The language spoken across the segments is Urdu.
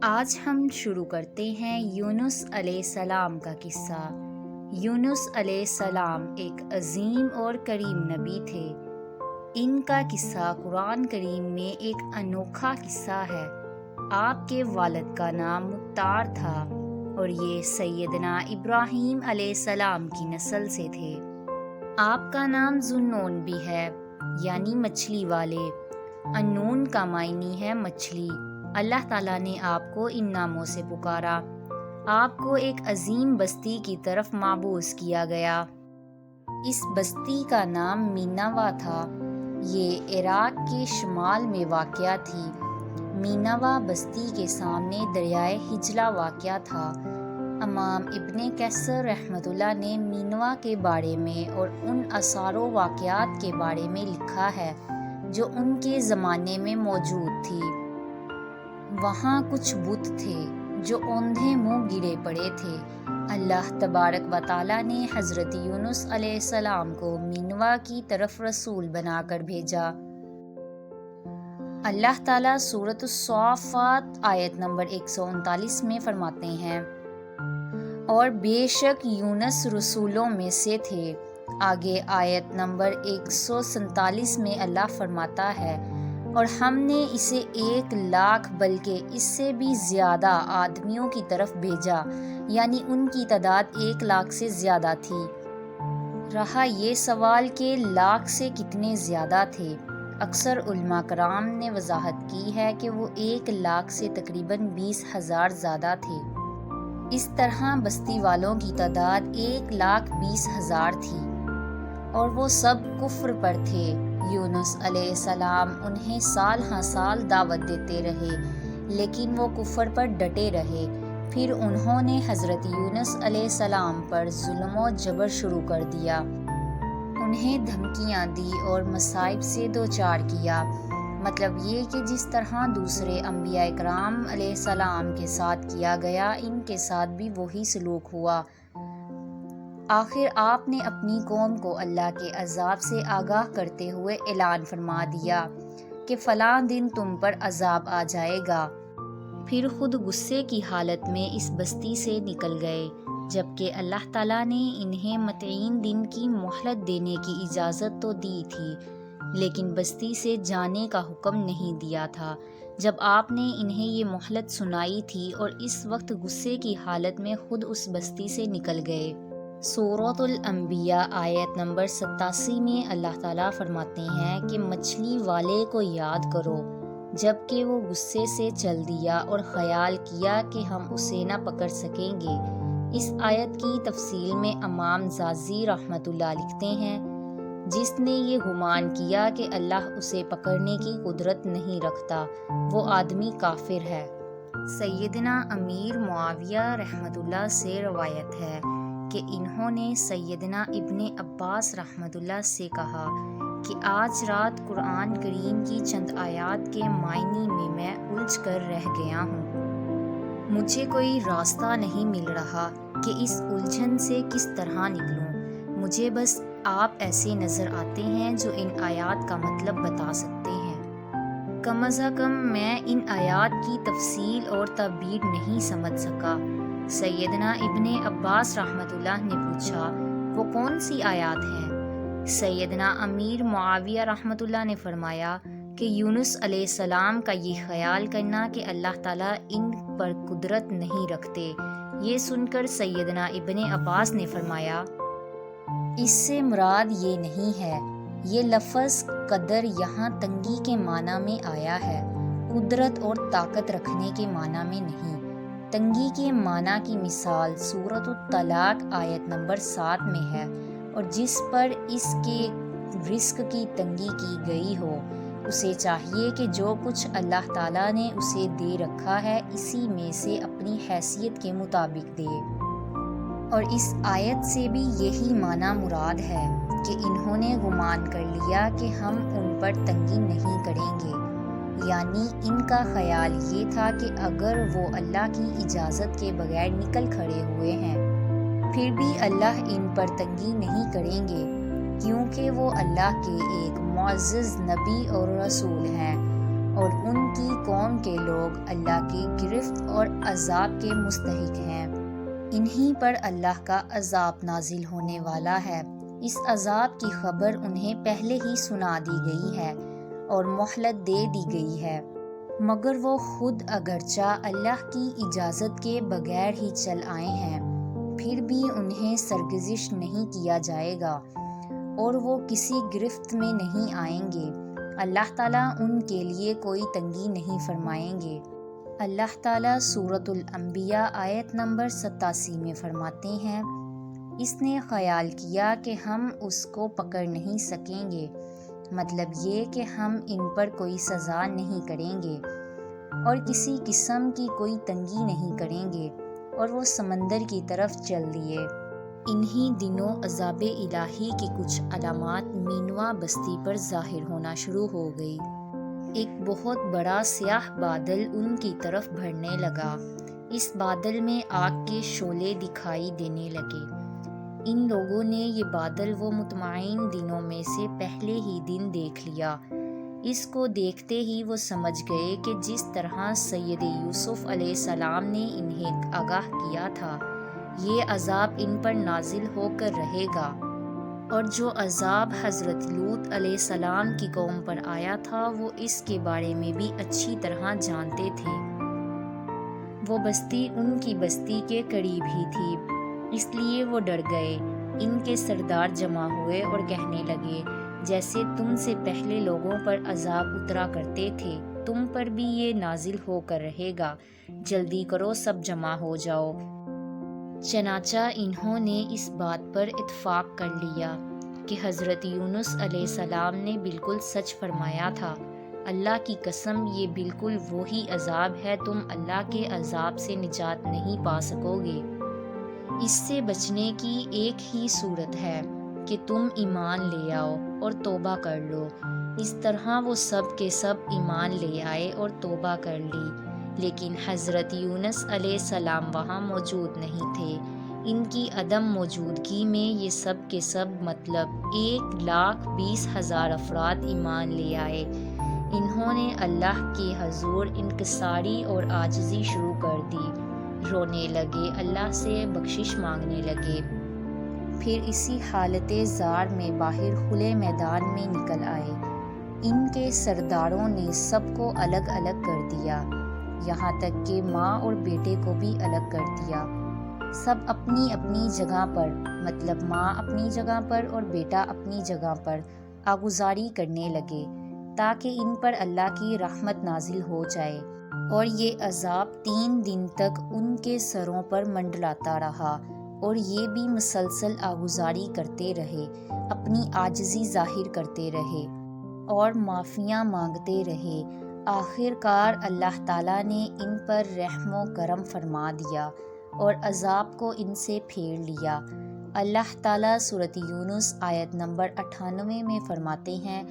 آج ہم شروع کرتے ہیں یونس علیہ السلام کا قصہ۔ یونس علیہ السلام ایک عظیم اور کریم نبی تھے۔ ان کا قصہ قرآن کریم میں ایک انوکھا قصہ ہے۔ آپ کے والد کا نام مطار تھا اور یہ سیدنا ابراہیم علیہ السلام کی نسل سے تھے۔ آپ کا نام ذوالنون بھی ہے، یعنی مچھلی والے۔ النون کا معنی ہے مچھلی۔ اللہ تعالیٰ نے آپ کو ان ناموں سے پکارا۔ آپ کو ایک عظیم بستی کی طرف مبعوث کیا گیا۔ اس بستی کا نام نینوا تھا۔ یہ عراق کے شمال میں واقع تھی۔ نینوا بستی کے سامنے دریائے حجلہ واقع تھا۔ امام ابن کثیر رحمۃ اللہ نے نینوا کے بارے میں اور ان آثار و واقعات کے بارے میں لکھا ہے جو ان کے زمانے میں موجود تھی۔ وہاں کچھ بت تھے جو اوندھے منہ گرے پڑے تھے۔ اللہ تبارک و تعالیٰ نے حضرت یونس علیہ السلام کو نینوا کی طرف رسول بنا کر بھیجا۔ اللہ تعالیٰ سورۃ الصافات آیت نمبر 139 میں فرماتے ہیں، اور بے شک یونس رسولوں میں سے تھے۔ آگے آیت نمبر 147 میں اللہ فرماتا ہے، اور ہم نے اسے 1,00,000 بلکہ اس سے بھی زیادہ آدمیوں کی طرف بھیجا، یعنی ان کی تعداد 1,00,000 سے زیادہ تھی۔ رہا یہ سوال کہ لاکھ سے کتنے زیادہ تھے، اکثر علماء کرام نے وضاحت کی ہے کہ وہ 1,00,000 سے تقریباً 20,000 زیادہ تھے۔ اس طرح بستی والوں کی تعداد 1,20,000 تھی، اور وہ سب کفر پر تھے۔ یونس علیہ السلام انہیں سال ہاں سال دعوت دیتے رہے، لیکن وہ کفر پر ڈٹے رہے۔ پھر انہوں نے حضرت یونس علیہ السلام پر ظلم و جبر شروع کر دیا۔ انہیں دھمکیاں دی اور مصائب سے دوچار کیا۔ مطلب یہ کہ جس طرح دوسرے انبیاء کرام علیہ السلام کے ساتھ کیا گیا، ان کے ساتھ بھی وہی سلوک ہوا۔ آخر آپ نے اپنی قوم کو اللہ کے عذاب سے آگاہ کرتے ہوئے اعلان فرما دیا کہ فلاں دن تم پر عذاب آ جائے گا۔ پھر خود غصے کی حالت میں اس بستی سے نکل گئے، جبکہ اللہ تعالیٰ نے انہیں متعین دن کی مہلت دینے کی اجازت تو دی تھی، لیکن بستی سے جانے کا حکم نہیں دیا تھا۔ جب آپ نے انہیں یہ مہلت سنائی تھی اور اس وقت غصے کی حالت میں خود اس بستی سے نکل گئے۔ سورۃ الانبیاء آیت نمبر 87 میں اللہ تعالیٰ فرماتے ہیں کہ مچھلی والے کو یاد کرو جب کہ وہ غصے سے چل دیا اور خیال کیا کہ ہم اسے نہ پکڑ سکیں گے۔ اس آیت کی تفصیل میں امام زازی رحمۃ اللہ لکھتے ہیں، جس نے یہ گمان کیا کہ اللہ اسے پکڑنے کی قدرت نہیں رکھتا، وہ آدمی کافر ہے۔ سیدنا امیر معاویہ رحمۃ اللہ سے روایت ہے کہ انہوں نے سیدنا ابن عباس رحمۃ اللہ سے کہا کہ آج رات قرآن کریم کی چند آیات کے معنی میں الجھ کر رہ گیا ہوں۔ مجھے کوئی راستہ نہیں مل رہا کہ اس الجھن سے کس طرح نکلوں۔ مجھے بس آپ ایسے نظر آتے ہیں جو ان آیات کا مطلب بتا سکتے ہیں۔ کم از کم میں ان آیات کی تفصیل اور تعبیر نہیں سمجھ سکا۔ سیدنا ابن عباس رحمۃ اللہ نے پوچھا، وہ کون سی آیات ہیں؟ سیدنا امیر معاویہ رحمۃ اللہ نے فرمایا کہ یونس علیہ السلام کا یہ خیال کرنا کہ اللہ تعالیٰ ان پر قدرت نہیں رکھتے۔ یہ سن کر سیدنا ابن عباس نے فرمایا، اس سے مراد یہ نہیں ہے۔ یہ لفظ قدر یہاں تنگی کے معنی میں آیا ہے، قدرت اور طاقت رکھنے کے معنی میں نہیں۔ تنگی کے معنی کی مثال سورۃ الطلاق آیت نمبر 7 میں ہے، اور جس پر اس کے رزق کی تنگی کی گئی ہو، اسے چاہیے کہ جو کچھ اللہ تعالیٰ نے اسے دے رکھا ہے اسی میں سے اپنی حیثیت کے مطابق دے۔ اور اس آیت سے بھی یہی معنی مراد ہے کہ انہوں نے گمان کر لیا کہ ہم ان پر تنگی نہیں کریں گے، یعنی ان کا خیال یہ تھا کہ اگر وہ اللہ کی اجازت کے بغیر نکل کھڑے ہوئے ہیں، پھر بھی اللہ ان پر تنگی نہیں کریں گے، کیونکہ وہ اللہ کے ایک معزز نبی اور رسول ہیں۔ اور ان کی قوم کے لوگ اللہ کی گرفت اور عذاب کے مستحق ہیں۔ انہی پر اللہ کا عذاب نازل ہونے والا ہے۔ اس عذاب کی خبر انہیں پہلے ہی سنا دی گئی ہے اور مہلت دے دی گئی ہے، مگر وہ خود اگرچہ اللہ کی اجازت کے بغیر ہی چل آئے ہیں، پھر بھی انہیں سرگزش نہیں کیا جائے گا اور وہ کسی گرفت میں نہیں آئیں گے۔ اللہ تعالیٰ ان کے لیے کوئی تنگی نہیں فرمائیں گے۔ اللہ تعالیٰ سورۃ الانبیاء آیت نمبر 87 میں فرماتے ہیں، اس نے خیال کیا کہ ہم اس کو پکڑ نہیں سکیں گے، مطلب یہ کہ ہم ان پر کوئی سزا نہیں کریں گے اور کسی قسم کی کوئی تنگی نہیں کریں گے، اور وہ سمندر کی طرف چل دیے۔ انہی دنوں عذاب الہی کی کچھ علامات نینوا بستی پر ظاہر ہونا شروع ہو گئی۔ ایک بہت بڑا سیاہ بادل ان کی طرف بڑھنے لگا۔ اس بادل میں آگ کے شعلے دکھائی دینے لگے۔ ان لوگوں نے یہ بادل وہ مطمئن دنوں میں سے پہلے ہی دن دیکھ لیا۔ اس کو دیکھتے ہی وہ سمجھ گئے کہ جس طرح سید یوسف علیہ السلام نے انہیں آگاہ کیا تھا، یہ عذاب ان پر نازل ہو کر رہے گا، اور جو عذاب حضرت لوط علیہ السلام کی قوم پر آیا تھا وہ اس کے بارے میں بھی اچھی طرح جانتے تھے۔ وہ بستی ان کی بستی کے قریب ہی تھی، اس لیے وہ ڈر گئے۔ ان کے سردار جمع ہوئے اور کہنے لگے، جیسے تم سے پہلے لوگوں پر عذاب اترا کرتے تھے، تم پر بھی یہ نازل ہو کر رہے گا، جلدی کرو، سب جمع ہو جاؤ۔ چنانچہ انہوں نے اس بات پر اتفاق کر لیا کہ حضرت یونس علیہ السلام نے بالکل سچ فرمایا تھا۔ اللہ کی قسم، یہ بالکل وہی عذاب ہے، تم اللہ کے عذاب سے نجات نہیں پا سکو گے۔ اس سے بچنے کی ایک ہی صورت ہے کہ تم ایمان لے آؤ اور توبہ کر لو۔ اس طرح وہ سب کے سب ایمان لے آئے اور توبہ کر لی، لیکن حضرت یونس علیہ السلام وہاں موجود نہیں تھے۔ ان کی عدم موجودگی میں یہ سب کے سب مطلب 1,20,000 افراد ایمان لے آئے۔ انہوں نے اللہ کے حضور انکساری اور عاجزی شروع کر دی، رونے لگے، اللہ سے بخشش مانگنے لگے۔ پھر اسی حالت زار میں باہر کھلے میدان میں نکل آئے۔ ان کے سرداروں نے سب کو الگ الگ کر دیا، یہاں تک کہ ماں اور بیٹے کو بھی الگ کر دیا۔ سب اپنی اپنی جگہ پر، مطلب ماں اپنی جگہ پر اور بیٹا اپنی جگہ پر آگزاری کرنے لگے، تاکہ ان پر اللہ کی رحمت نازل ہو جائے۔ اور یہ عذاب 3 دن تک ان کے سروں پر منڈلاتا رہا، اور یہ بھی مسلسل آگزاری کرتے رہے، اپنی عاجزی ظاہر کرتے رہے اور معافیاں مانگتے رہے۔ آخر کار اللہ تعالیٰ نے ان پر رحم و کرم فرما دیا اور عذاب کو ان سے پھیر لیا۔ اللہ تعالیٰ سورۃ یونس آیت نمبر 98 میں فرماتے ہیں،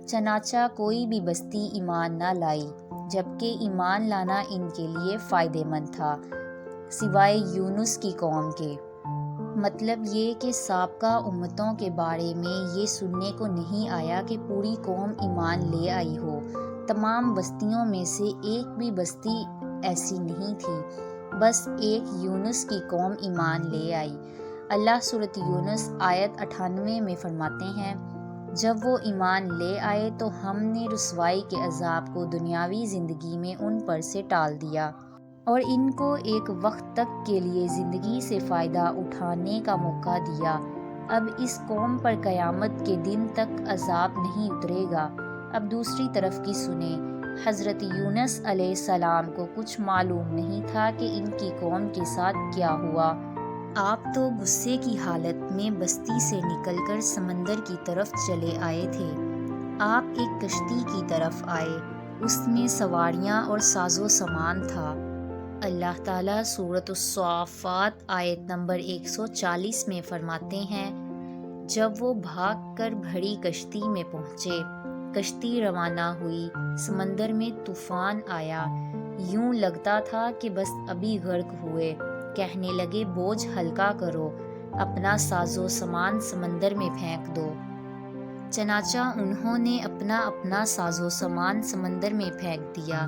چنانچہ کوئی بھی بستی ایمان نہ لائی، جبکہ ایمان لانا ان کے لیے فائدہ مند تھا، سوائے یونس کی قوم کے۔ مطلب یہ کہ سابقہ امتوں کے بارے میں یہ سننے کو نہیں آیا کہ پوری قوم ایمان لے آئی ہو۔ تمام بستیوں میں سے ایک بھی بستی ایسی نہیں تھی، بس ایک یونس کی قوم ایمان لے آئی۔ اللہ سورۃ یونس آیت 98 میں فرماتے ہیں، جب وہ ایمان لے آئے تو ہم نے رسوائی کے عذاب کو دنیاوی زندگی میں ان پر سے ٹال دیا اور ان کو ایک وقت تک کے لیے زندگی سے فائدہ اٹھانے کا موقع دیا۔ اب اس قوم پر قیامت کے دن تک عذاب نہیں اترے گا۔ اب دوسری طرف کی سنیں، حضرت یونس علیہ السلام کو کچھ معلوم نہیں تھا کہ ان کی قوم کے ساتھ کیا ہوا۔ آپ تو غصے کی حالت میں بستی سے نکل کر سمندر کی طرف چلے آئے تھے۔ آپ ایک کشتی کی طرف آئے، اس میں سواریاں اور ساز و سامان تھا۔ اللہ تعالیٰ سورۃ الصافات آیت نمبر 140 میں فرماتے ہیں، جب وہ بھاگ کر بھری کشتی میں پہنچے، کشتی روانہ ہوئی، سمندر میں طوفان آیا، یوں لگتا تھا کہ بس ابھی غرق ہوئے۔ کہنے لگے، بوجھ ہلکا کرو، اپنا ساز و سامان سمندر میں پھینک دو۔ چنانچہ انہوں نے اپنا اپنا ساز و سامان سمندر میں پھینک دیا۔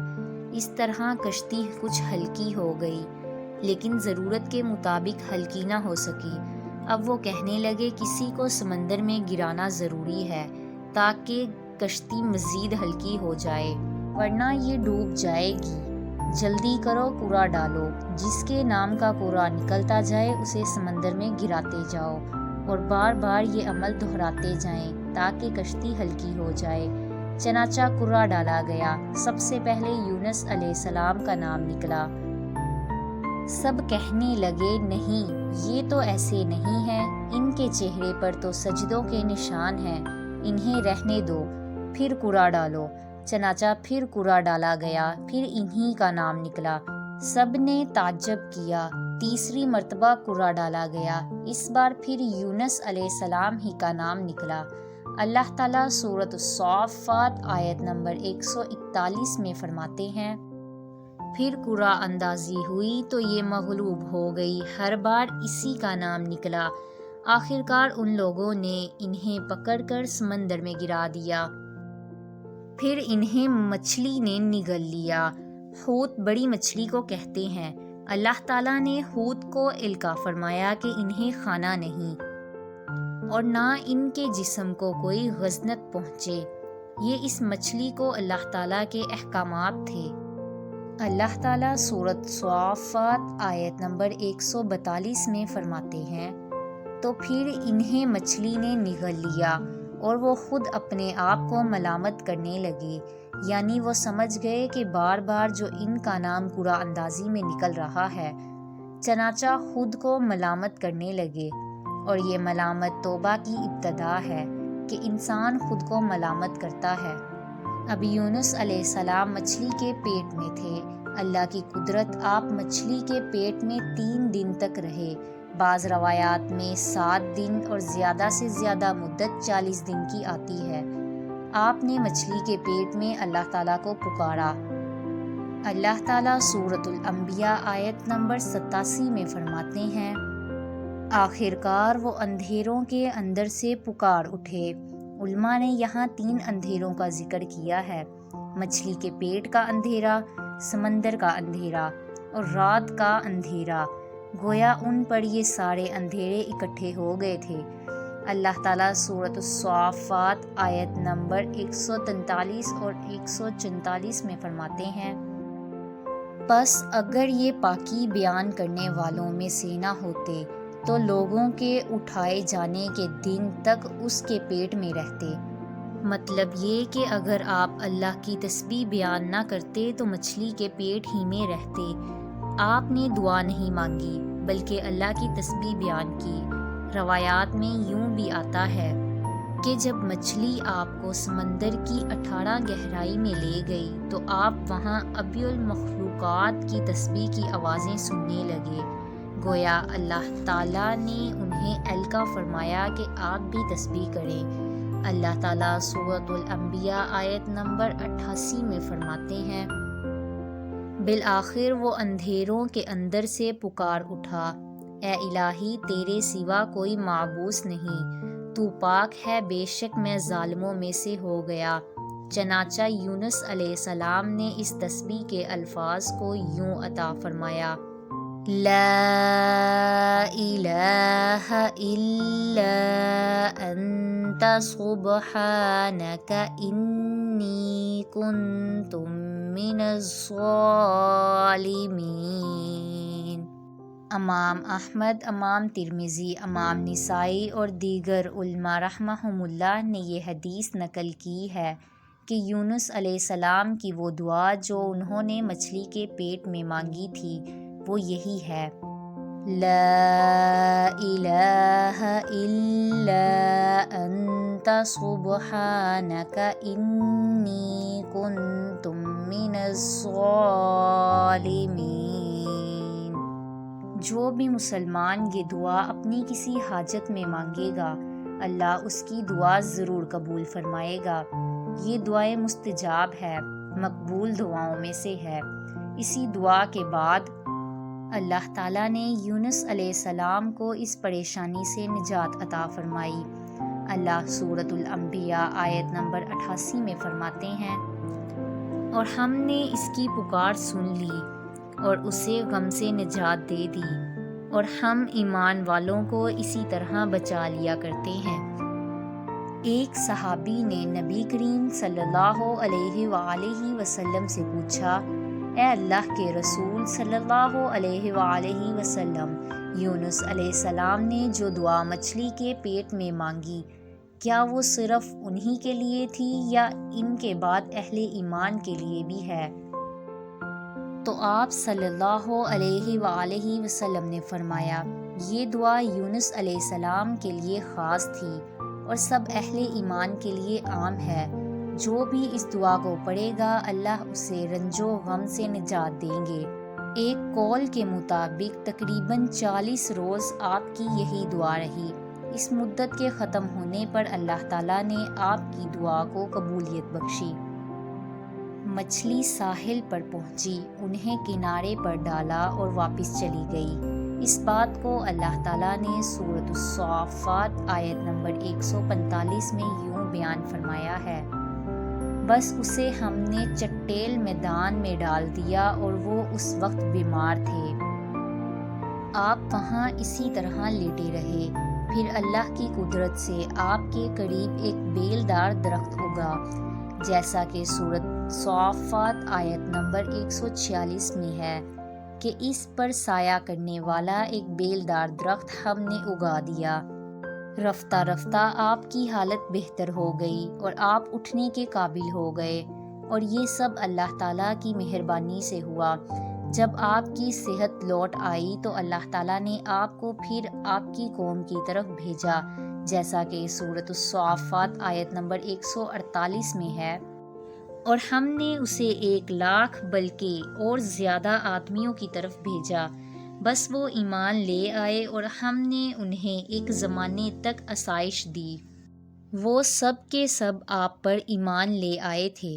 اس طرح کشتی کچھ ہلکی ہو گئی، لیکن ضرورت کے مطابق ہلکی نہ ہو سکی۔ اب وہ کہنے لگے کسی کو سمندر میں گرانا ضروری ہے تاکہ کشتی مزید ہلکی ہو جائے، ورنہ یہ ڈوب جائے گی۔ جلدی کرو، کوڑا ڈالو، جس کے نام کا کوڑا نکلتا جائے اسے سمندر میں گراتے جاؤ، اور بار بار یہ عمل دہراتے جائیں تاکہ کشتی ہلکی ہو جائے۔ چنانچہ کوڑا ڈالا گیا۔ سب سے پہلے یونس علیہ السلام کا نام نکلا۔ سب کہنے لگے نہیں، یہ تو ایسے نہیں ہے، ان کے چہرے پر تو سجدوں کے نشان ہیں، انہیں رہنے دو، پھر کوڑا ڈالو۔ چنانچہ پھر کوڑا ڈالا گیا، پھر انہی کا نام نکلا۔ سب نے تعجب کیا۔ تیسری مرتبہ کوڑا ڈالا گیا، اس بار پھر یونس علیہ السلام ہی کا نام نکلا۔ اللہ تعالیٰ سورۃ الصافات آیت نمبر 141 میں فرماتے ہیں، پھر کوڑا اندازی ہوئی تو یہ مغلوب ہو گئی، ہر بار اسی کا نام نکلا۔ آخرکار ان لوگوں نے انہیں پکڑ کر سمندر میں گرا دیا، پھر انہیں مچھلی نے نگل لیا۔ حوت بڑی مچھلی کو کہتے ہیں۔ اللہ تعالیٰ نے حوت کو القا فرمایا کہ انہیں کھانا نہیں، اور نہ ان کے جسم کو کوئی غزنت پہنچے۔ یہ اس مچھلی کو اللہ تعالیٰ کے احکامات تھے۔ اللہ تعالیٰ سورۃ الصافات آیت نمبر 142 میں فرماتے ہیں، تو پھر انہیں مچھلی نے نگل لیا اور وہ خود اپنے آپ کو ملامت کرنے لگے، یعنی وہ سمجھ گئے کہ بار بار جو ان کا نام کوڑا اندازی میں نکل رہا ہے، چنانچہ خود کو ملامت کرنے لگے۔ اور یہ ملامت توبہ کی ابتدا ہے کہ انسان خود کو ملامت کرتا ہے۔ اب یونس علیہ السلام مچھلی کے پیٹ میں تھے۔ اللہ کی قدرت، آپ مچھلی کے پیٹ میں 3 دن تک رہے۔ بعض روایات میں 7 دن اور زیادہ سے زیادہ مدت 40 دن کی آتی ہے۔ آپ نے مچھلی کے پیٹ میں اللہ تعالیٰ کو پکارا۔ اللہ تعالیٰ سورۃ الانبیاء آیت نمبر 87 میں فرماتے ہیں، آخرکار وہ اندھیروں کے اندر سے پکار اٹھے۔ علماء نے یہاں 3 اندھیروں کا ذکر کیا ہے، مچھلی کے پیٹ کا اندھیرا، سمندر کا اندھیرا اور رات کا اندھیرا۔ گویا ان پر یہ سارے اندھیرے اکٹھے ہو گئے تھے۔ اللہ تعالیٰ سورۃ الصافات آیت نمبر 143 اور 144 میں فرماتے ہیں، پس اگر یہ پاکی بیان کرنے والوں میں سے نہ ہوتے تو لوگوں کے اٹھائے جانے کے دن تک اس کے پیٹ میں رہتے۔ مطلب یہ کہ اگر آپ اللہ کی تسبیح بیان نہ کرتے تو مچھلی کے پیٹ ہی میں رہتے۔ آپ نے دعا نہیں مانگی بلکہ اللہ کی تسبیح بیان کی۔ روایات میں یوں بھی آتا ہے کہ جب مچھلی آپ کو سمندر کی 18 گہرائی میں لے گئی تو آپ وہاں ابی المخلوقات کی تسبیح کی آوازیں سننے لگے۔ گویا اللہ تعالیٰ نے انہیں القا فرمایا کہ آپ بھی تسبیح کریں۔ اللہ تعالیٰ سورۃ الانبیاء آیت نمبر 88 میں فرماتے ہیں، بالآخر وہ اندھیروں کے اندر سے پکار اٹھا، اے الہی تیرے سوا کوئی معبود نہیں، تو پاک ہے، بے شک میں ظالموں میں سے ہو گیا۔ چنانچہ یونس علیہ السلام نے اس تسبیح کے الفاظ کو یوں عطا فرمایا، لا الہ الا انت سبحانک انی کنت من الظالمین۔ امام احمد، امام ترمذی، امام نسائی اور دیگر علماء رحمہم اللہ نے یہ حدیث نقل کی ہے کہ یونس علیہ السلام کی وہ دعا جو انہوں نے مچھلی کے پیٹ میں مانگی تھی وہ یہی ہے، لا الہ الا انت سبحانک انی کنت من الظالمین۔ جو بھی مسلمان یہ دعا اپنی کسی حاجت میں مانگے گا، اللہ اس کی دعا ضرور قبول فرمائے گا۔ یہ دعائیں مستجاب ہے، مقبول دعاؤں میں سے ہے۔ اسی دعا کے بعد اللہ تعالیٰ نے یونس علیہ السلام کو اس پریشانی سے نجات عطا فرمائی۔ اللہ سورۃ الانبیاء آیت نمبر 88 میں فرماتے ہیں، اور ہم نے اس کی پکار سن لی اور اسے غم سے نجات دے دی، اور ہم ایمان والوں کو اسی طرح بچا لیا کرتے ہیں۔ ایک صحابی نے نبی کریم صلی اللہ علیہ وآلہ وسلم سے پوچھا، اے اللہ کے رسول صلی اللہ علیہ وآلہ وسلم، یونس علیہ السلام نے جو دعا مچھلی کے پیٹ میں مانگی، کیا وہ صرف انہی کے لیے تھی یا ان کے بعد اہل ایمان کے لیے بھی ہے؟ تو آپ صلی اللہ علیہ وآلہ وسلم نے فرمایا، یہ دعا یونس علیہ السلام کے لیے خاص تھی اور سب اہل ایمان کے لیے عام ہے۔ جو بھی اس دعا کو پڑھے گا اللہ اسے رنج و غم سے نجات دیں گے۔ ایک قول کے مطابق تقریباً 40 روز آپ کی یہی دعا رہی۔ اس مدت کے ختم ہونے پر اللہ تعالیٰ نے آپ کی دعا کو قبولیت بخشی۔ مچھلی ساحل پر پہنچی، انہیں کنارے پر ڈالا اور واپس چلی گئی۔ اس بات کو اللہ تعالیٰ نے سورۃ الصافات آیت نمبر 145 میں یوں بیان فرمایا ہے، بس اسے ہم نے چٹیل میدان میں ڈال دیا اور وہ اس وقت بیمار تھے۔ آپ وہاں اسی طرح لیٹے رہے، پھر اللہ کی قدرت سے آپ کے قریب ایک بیلدار درخت اگا، جیسا کہ سورۃ صافات آیت نمبر 146 میں ہے کہ اس پر سایہ کرنے والا ایک بیلدار درخت ہم نے اگا دیا۔ رفتہ رفتہ آپ کی حالت بہتر ہو گئی اور آپ اٹھنے کے قابل ہو گئے، اور یہ سب اللہ تعالیٰ کی مہربانی سے ہوا۔ جب آپ کی صحت لوٹ آئی تو اللہ تعالیٰ نے آپ کو پھر آپ کی قوم کی طرف بھیجا، جیسا کہ سورۃ الصافات آیت نمبر 148 میں ہے، اور ہم نے اسے 1,00,000 بلکہ اور زیادہ آدمیوں کی طرف بھیجا، بس وہ ایمان لے آئے اور ہم نے انہیں ایک زمانے تک آسائش دی۔ وہ سب کے سب آپ پر ایمان لے آئے تھے۔